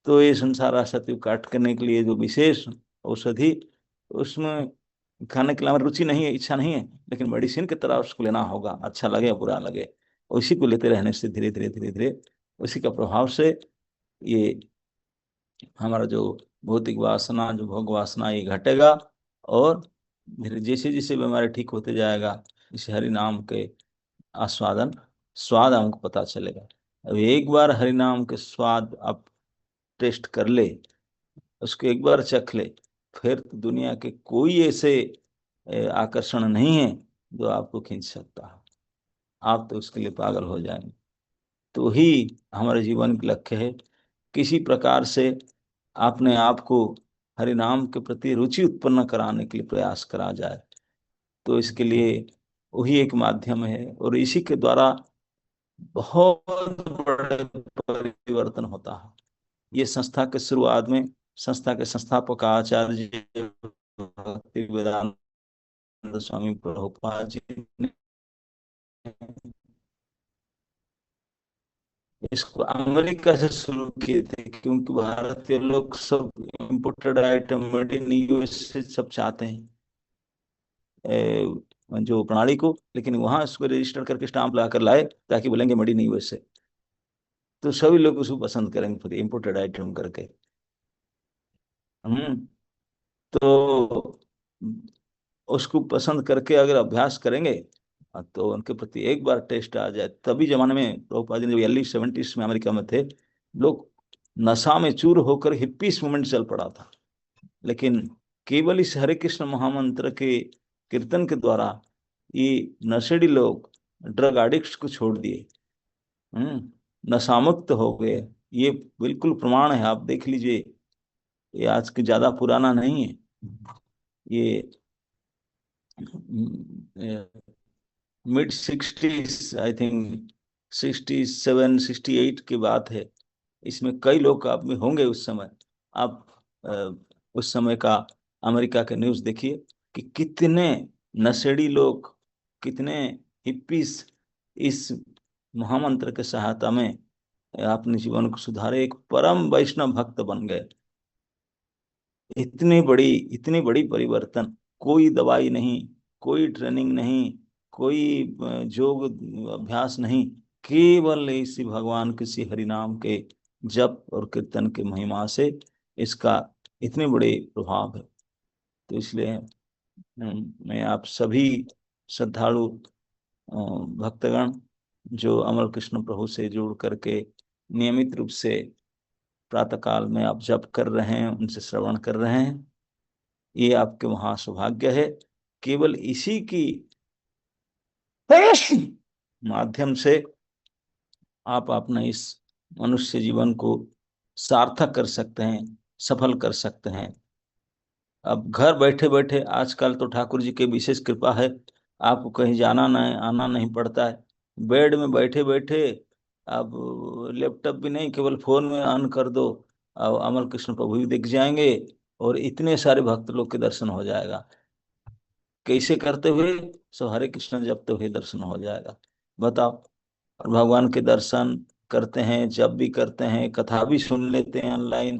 तो ये संसार असत्य काट करने के लिए जो विशेष औषधि, उसमें खाने के लिए हमारी रुचि नहीं है, इच्छा नहीं है, लेकिन मेडिसिन की तरह उसको लेना होगा, अच्छा लगे या बुरा लगे। उसी को लेते रहने से धीरे धीरे धीरे धीरे उसी का प्रभाव से ये हमारा जो भौतिक वासना, जो भोग वासना, ये घटेगा। और धीरे जैसे जैसे बीमारी ठीक होते जाएगा, इस हरि नाम के आस्वादन स्वाद हमको पता चलेगा। अब एक बार हरि नाम के स्वाद आप टेस्ट कर ले, उसको एक बार चख ले, फिर तो दुनिया के कोई ऐसे आकर्षण नहीं है जो आपको खींच सकता है। आप तो उसके लिए पागल हो जाएंगे। तो ही हमारे जीवन का लक्ष्य है, किसी प्रकार से अपने आप को हरि नाम के प्रति रुचि उत्पन्न कराने के लिए प्रयास करा जाए। तो इसके लिए वही एक माध्यम है, और इसी के द्वारा बहुत बड़े परिवर्तन होता है। ये संस्था के शुरुआत में संस्था के संस्थापक आचार्य भक्ति वेदांत स्वामी प्रभुपाद जी ने इसको अमेरिका से शुरू किए थे, क्योंकि भारतीय लोग सब imported item made in US से सब चाहते हैं जो प्रणाली को, लेकिन वहां उसको रजिस्टर करके स्टाम्प ला कर लाए ताकि बोलेंगे मेड इन यूएस से, तो सभी लोग उसको पसंद करेंगे फिर इम्पोर्टेड आइटम करके। हम्म। तो उसको पसंद करके अगर अभ्यास करेंगे, तो उनके प्रति एक बार टेस्ट आ जाए। तभी जमाने में प्रभुपाद जी जब 70s में अमेरिका में थे, लोग नशा में चूर होकर हिप्पीस मूवमेंट चल पड़ा था। लेकिन केवल इस हरे कृष्ण महामंत्र के कीर्तन के द्वारा ये नशेड़ी लोग, ड्रग एडिक्ट्स को छोड़ दिए, नशामुक्त हो गए। ये बिल्कुल प्रमाण है, आप देख लीजिए। ये आज के ज्यादा पुराना नहीं है, ये mid 60s, आई थिंक 67 68 की बात है। इसमें कई लोग आप में होंगे उस समय। आप उस समय का अमेरिका के न्यूज़ देखिए कि कितने नशेड़ी लोग, कितने हिप्पीस इस महामंत्र के सहायता में अपने जीवन को सुधारे, एक परम वैष्णव भक्त बन गए। इतनी बड़ी परिवर्तन, कोई दवाई नहीं, कोई ट्रेनिंग नहीं, कोई योग अभ्यास नहीं, केवल इसी भगवान किसी हरि नाम के जप और कीर्तन के महिमा से इसका इतने बड़े प्रभाव है। तो इसलिए मैं आप सभी श्रद्धालु भक्तगण जो अमर कृष्ण प्रभु से जुड़ करके नियमित रूप से प्रातः काल में आप जप कर रहे हैं, उनसे श्रवण कर रहे हैं, ये आपके वहां सौभाग्य है। केवल इसी की माध्यम से आप अपना इस मनुष्य जीवन को सार्थक कर सकते हैं, सफल कर सकते हैं। अब घर बैठे बैठे आजकल तो ठाकुर जी की विशेष कृपा है, आपको कहीं जाना नहीं आना नहीं पड़ता है। बेड में बैठे बैठे अब लैपटॉप भी नहीं, केवल फोन में ऑन कर दो, अब अमर कृष्ण प्रभु भी दिख जाएंगे, और इतने सारे भक्त लोग के दर्शन हो जाएगा। कैसे करते हुए? सो हरे कृष्ण जपते हुए दर्शन हो जाएगा। बताओ। और भगवान के दर्शन करते हैं, जप भी करते हैं, कथा भी सुन लेते हैं ऑनलाइन।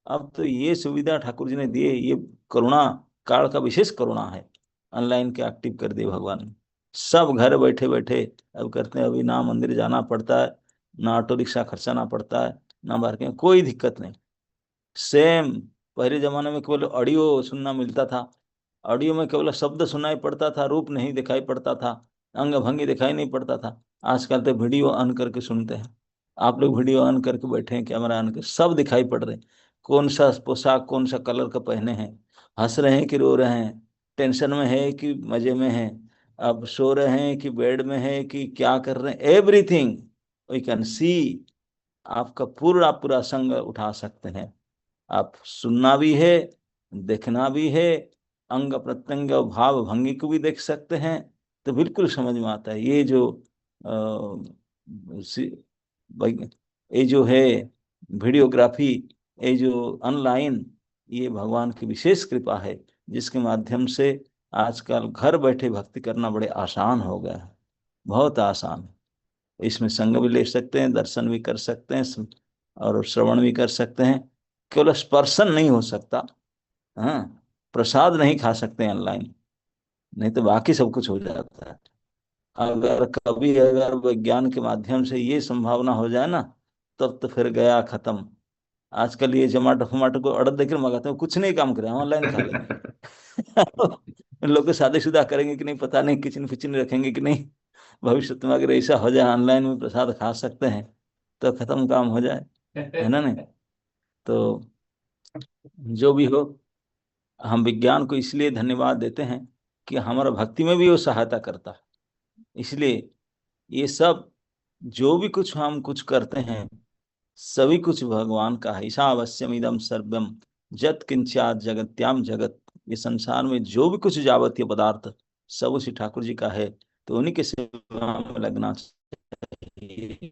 अब तो ये सुविधा ठाकुर जी ने दी है, ये करुणा काल का विशेष करुणा है। ऑनलाइन के एक्टिव कर दिए भगवान ने, सब घर बैठे बैठे अब करते हैं। अभी ना मंदिर जाना पड़ता है, ना ऑटो रिक्शा खर्चाना पड़ता है, ना पार्किंग, कोई दिक्कत नहीं। सेम पहले जमाने में केवल ऑडियो सुनना मिलता था, ऑडियो में केवल शब्द सुनाई पड़ता था, रूप नहीं दिखाई पड़ता था, अंग भंगी दिखाई नहीं पड़ता था। आजकल तो वीडियो ऑन करके सुनते हैं। आप लोग वीडियो ऑन करके बैठे हैं, कैमरा ऑन कर, सब दिखाई पड़ रहे हैं। कौन सा पोशाक कौन सा कलर का पहने हैं, हंस रहे हैं कि रो रहे हैं, टेंशन में है कि मजे में है, अब सो रहे हैं कि बेड में है कि क्या कर रहे हैं, एवरीथिंग वी कैन सी। आपका पूरा पूरा संग उठा सकते हैं। आप सुनना भी है, देखना भी है, अंग प्रत्यंग और भाव भंगी को भी देख सकते हैं। तो बिल्कुल समझ में आता है ये जो ये जो है वीडियोग्राफी, ये जो ऑनलाइन, ये भगवान की विशेष कृपा है, जिसके माध्यम से आजकल घर बैठे भक्ति करना बड़े आसान हो गया है, बहुत आसान है। इसमें संग भी ले सकते हैं, दर्शन भी कर सकते हैं, और श्रवण भी कर सकते हैं। केवल स्पर्शन नहीं हो सकता, हाँ, प्रसाद नहीं खा सकते ऑनलाइन, नहीं तो बाकी सब कुछ हो जाता है। अगर कभी अगर विज्ञान के माध्यम से ये संभावना हो जाए ना, तब तो फिर गया खत्म। आजकल ये जोमेटो फोमाटो को ऑर्डर देकर मंगाते हैं, कुछ नहीं काम करें, ऑनलाइन खा लेंगे। इन लोग को शादीशुदा करेंगे कि नहीं पता नहीं, किचन फिचन रखेंगे कि नहीं। भविष्य में अगर ऐसा हो जाए ऑनलाइन में प्रसाद खा सकते हैं, तो खत्म काम हो जाए, है ना नहीं। तो जो भी हो, हम विज्ञान को इसलिए धन्यवाद देते हैं कि हमारा भक्ति में भी वो सहायता करता है। इसलिए ये सब जो भी कुछ हम कुछ करते हैं, सभी कुछ भगवान का है। ईशावास्यम इदम सर्वम जत किंचात जगत्याम जगत, ये संसार में जो भी कुछ जावतीय पदार्थ, सब उसी ठाकुर जी का है। तो उन्हीं के सेवा में लगना चाहिए।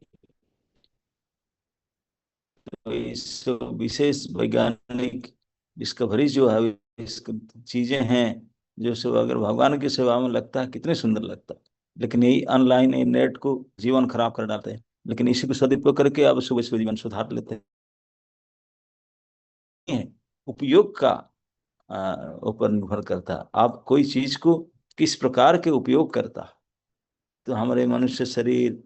तो इस विशेष वैज्ञानिक डिस्कवरी जो है, इस चीजें हैं जो सब अगर भगवान की सेवा में लगता है कितने सुंदर लगता है। लेकिन यही ऑनलाइन नेट को जीवन खराब कर डालते हैं। लेकिन इसी को सदुपयोग करके अब सुबह सुबह जीवन सुधार लेते हैं। उपयोग का ऊपर निर्भर करता है, आप कोई चीज को किस प्रकार के उपयोग करता है। तो हमारे मनुष्य शरीर,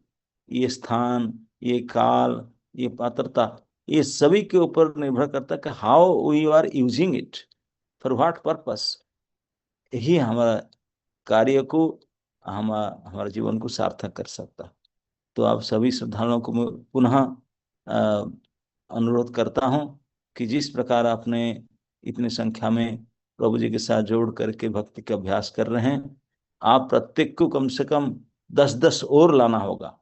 ये स्थान, ये काल, ये पात्रता, ये सभी के ऊपर निर्भर करता है कि how we are using it, for what purpose. यही हमारा कार्य को, हमारे जीवन को सार्थक कर सकता। तो आप सभी श्रद्धालुओं को मैं पुनः अनुरोध करता हूं कि जिस प्रकार आपने इतनी संख्या में प्रभु जी के साथ जोड़ करके भक्ति का अभ्यास कर रहे हैं, आप प्रत्येक को कम से कम 10-10 और लाना होगा।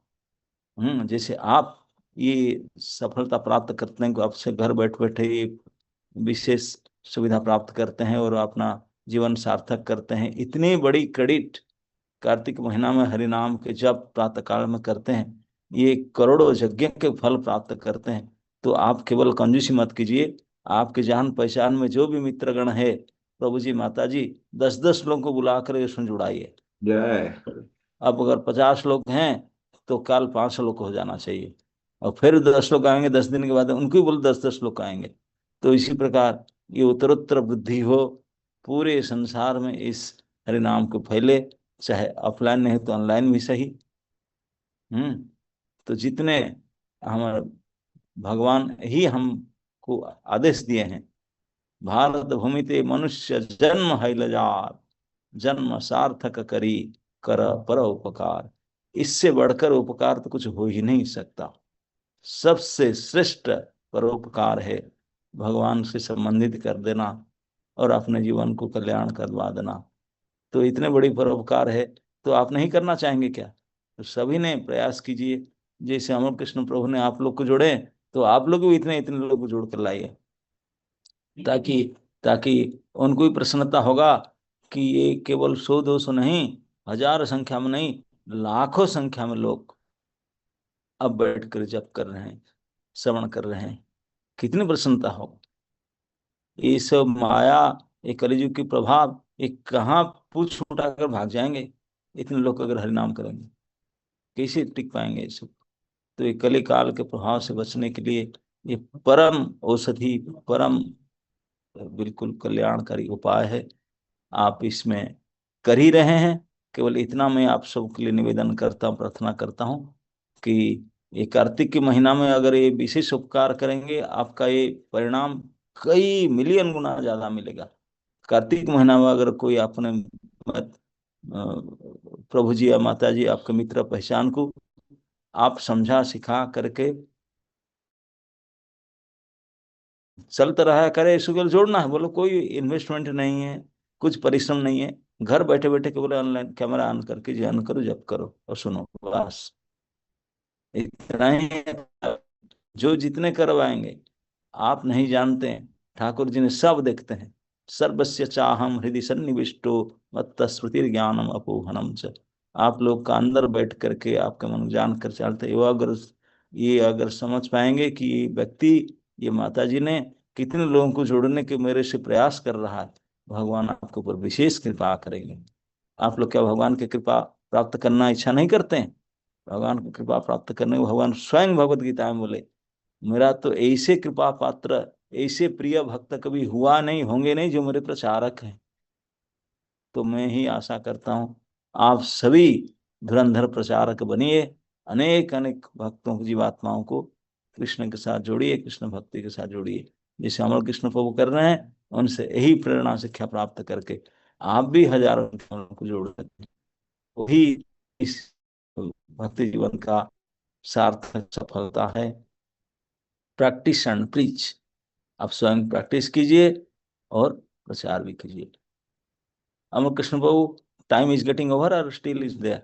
जैसे आप ये सफलता प्राप्त करते हैं कि आपसे घर बैठ बैठे ये विशेष सुविधा प्राप्त करते हैं और अपना जीवन सार्थक करते हैं। इतनी बड़ी क्रेडिट कार्तिक महीना में हरि नाम के जप प्रातः काल में करते हैं, ये करोड़ों यज्ञ के फल प्राप्त करते हैं। तो आप केवल कंजूसी मत कीजिए, आपके जान पहचान में जो भी मित्रगण है, प्रभु जी माता जी, 10-10 लोगों को बुलाकर इसमें जुड़ाइए। जय। अब अगर 50 लोग हैं तो कल 500 लोग हो जाना चाहिए, और फिर 10 लोग आएंगे, 10 दिन के बाद उनको भी बोल 10-10 लोग आएंगे। तो इसी प्रकार ये उत्तरोत्तर वृद्धि हो, पूरे संसार में इस हरि नाम को फैले, चाहे ऑफलाइन नहीं तो ऑनलाइन भी सही। तो जितने हमारे भगवान ही हमको आदेश दिए हैं, भारत भूमि ते मनुष्य जन्म है लजार, जन्म सार्थक करी कर पर उपकार। इससे बढ़कर उपकार तो कुछ हो ही नहीं सकता। सबसे श्रेष्ठ परोपकार है भगवान से संबंधित कर देना और अपने जीवन को कल्याण करवा देना। तो इतने बड़ी परोपकार है, तो आप नहीं करना चाहेंगे क्या? तो सभी ने प्रयास कीजिए। जैसे अमर कृष्ण प्रभु ने आप लोग को जोड़े, तो आप लोग भी इतने इतने लोग को जोड़ कर लाइए, ताकि ताकि उनको भी प्रसन्नता होगा कि ये केवल 100-200 नहीं, हजार संख्या में नहीं, लाखों संख्या में लोग अब बैठ कर जप कर रहे हैं, श्रवण कर रहे हैं। कितनी प्रसन्नता हो। ये सब माया, ये कलिजुग के प्रभाव, ये कहाँ पूछ उठाकर भाग जाएंगे। इतने लोग अगर हरिनाम करेंगे, कैसे टिक पाएंगे ये सब। तो ये कली काल के प्रभाव से बचने के लिए ये परम औषधि, परम बिल्कुल कल्याणकारी उपाय है। आप इसमें कर ही रहे हैं। केवल इतना मैं आप सबके लिए निवेदन करता हूँ, प्रार्थना करता हूँ कि ये कार्तिक के महीना में अगर ये विशेष उपकार करेंगे, आपका ये परिणाम कई मिलियन गुना ज्यादा मिलेगा। कार्तिक महीना में अगर कोई अपने प्रभु जी या माता जी आपके मित्र पहचान को आप समझा सिखा करके चलता रहा करे, इसको केवल जोड़ना है, बोलो कोई इन्वेस्टमेंट नहीं है, कुछ परिश्रम नहीं है। घर बैठे बैठे केवल ऑनलाइन कैमरा ऑन करके ध्यान करो, जप करो और सुनो, बस इतना ही है। जो जितने करवाएंगे आप नहीं जानते हैं, ठाकुर जी ने सब देखते हैं। सर्वस्य चाहम हृदय सन्निविष्टो मत्त स्मृति ज्ञानम अपोहनम च। आप लोग का अंदर बैठ करके आपके मन जान कर चलते, वो अगर ये अगर समझ पाएंगे कि ये व्यक्ति, ये माता जी ने कितने लोगों को जोड़ने के मेरे से प्रयास कर रहा है, भगवान आपके ऊपर विशेष कृपा करेंगे। आप लोग क्या भगवान की कृपा प्राप्त करना इच्छा नहीं करते हैं? भगवान की कृपा प्राप्त करने को भगवान स्वयं भगवत गीता में बोले, मेरा तो ऐसे कृपा पात्र, ऐसे प्रिय भक्त कभी हुआ नहीं, होंगे नहीं जो मेरे प्रचारक हैं। तो मैं ही आशा करता हूँ आप सभी धुरंधर प्रचारक बनिए, अनेक अनेक भक्तों की जीवात्माओं को कृष्ण के साथ जोड़िए, कृष्ण भक्ति के साथ जोड़िए। जैसे अमर कृष्ण प्रभु कर रहे हैं, उनसे यही प्रेरणा शिक्षा प्राप्त करके आप भी हजारों को जोड़ सकते हैं। वही इस भक्ति जीवन का सार्थक सफलता है। Practice and preach. आप स्वयं प्रैक्टिस कीजिए और प्रचार भी कीजिए। अमर कृष्ण प्रभु, टाइम इज गेटिंग ओवर और स्टिल इज देयर?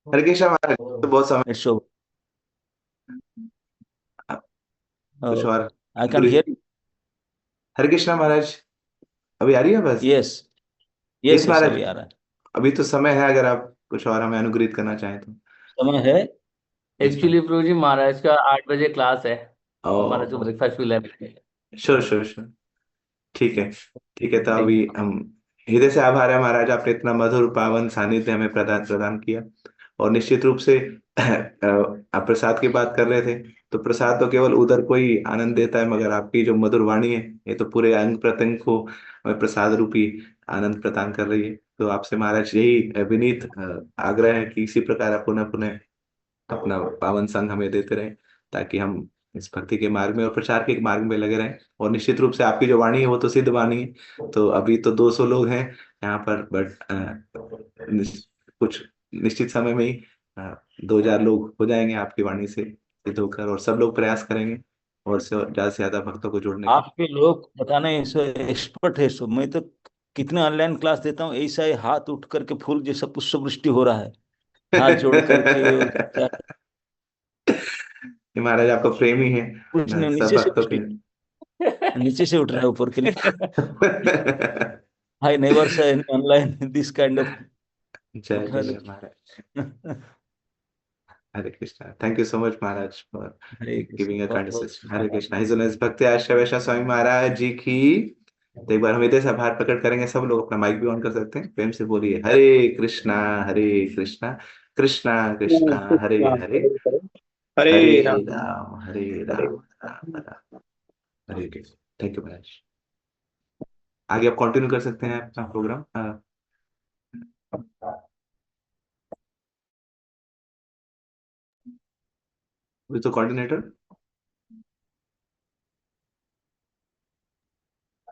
हरे कृष्णा महाराज, तो बहुत समय इट्स ओवर। कुछ और आई कैन हियर। हरे कृष्णा महाराज, अभी आ रही है बस? यस यस यस यस, महाराज, अभी आ रहा है। अभी तो समय है, अगर आप कुछ और हमें अनुग्रहित करना चाहें तो। समय है। यस एक्चुअली प्रभु जी, महाराज का 8 बजे क्लास है और महाराज को महाराज। ब्रेकफास्ट भी लेना है। श्योर श्योर श्योर, ठीक है। ठीक है, तो थैंक अभी यू। हम हृदय से आभार है महाराज, आपने इतना मधुर पावन सानिध्य हमें प्रदान प्रदान किया। और निश्चित रूप से आप प्रसाद की बात कर रहे थे, तो प्रसाद तो केवल उधर को ही आनंद देता है, मगर आपकी जो मधुर वाणी है, ये तो पूरे अंग प्रत्यंग को हमें प्रसाद रूपी आनंद प्रदान कर रही है। तो आपसे महाराज यही विनीत आग्रह है कि इसी प्रकार आप पुनः पुनः अपना पावन संग हमें देते रहें, ताकि हम इस भक्ति के मार्ग में और प्रचार के मार्ग में लगे रहें। और निश्चित रूप से आपकी जो वाणी है वो तो सिद्ध वाणी है। तो अभी तो 200 लोग हैं यहाँ पर, बट कुछ निश्चित समय में ही 2000 लोग हो जाएंगे आपकी वाणी से सिद्ध होकर, और सब लोग प्रयास करेंगे और ज्यादा से ज्यादा भक्तों को जोड़ने का। आपके लोग पता नहीं सो एक्सपर्ट है सो। मैं तो कितने ऑनलाइन क्लास देता हूँ, ऐसा ही हाथ उठ करके फूल जैसा पुष्प वृष्टि हो रहा है, हाथ जोड़ करके ये महाराज आपका प्रेम ही है कुछ ना, नहीं, सब नीचे से भक्तों के। नीचे से उठ रहा है ऊपर के लिए। I never say online this kind of. जय जय महाराज। Hare Krishna, thank you so much महाराज for Hare Krishna, giving a बहुत काइंड बहुत assistance. Hare Krishna. His honour Bhakti Ashraya वैष्णव स्वामी महाराज जी की। तो एक बार हम हृदय से आभार प्रकट करेंगे, सब लोग अपना माइक भी ऑन कर सकते हैं, प्रेम से बोलिए हरे कृष्णा, हरे कृष्णा, कृष्णा कृष्णा हरे हरे, हरे हरे राम। राम हरे राम, राम राम हरे कृष्ण। थैंक यू महाराज। आगे आप कंटिन्यू कर सकते हैं अपना programme. With the coordinator.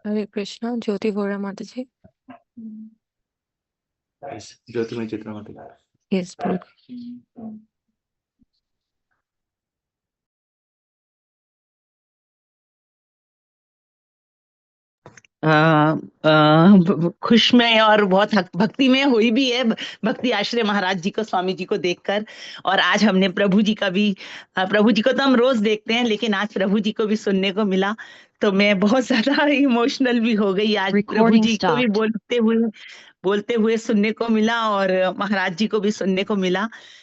Hare Krishna. Jyoti Vora माता जी। ज्योतिमय चित्रा माता। यस प्रभु। खुशमय और बहुत भक्तिमय हुई भी है भक्ति आश्रय महाराज जी को, स्वामी जी को देखकर। और आज हमने प्रभु जी का भी, प्रभु जी को तो हम रोज देखते हैं, लेकिन आज प्रभु जी को भी सुनने को मिला, तो मैं बहुत ज्यादा इमोशनल भी हो गई। आज प्रभु जी को भी बोलते हुए सुनने को मिला और महाराज जी को भी सुनने को मिला।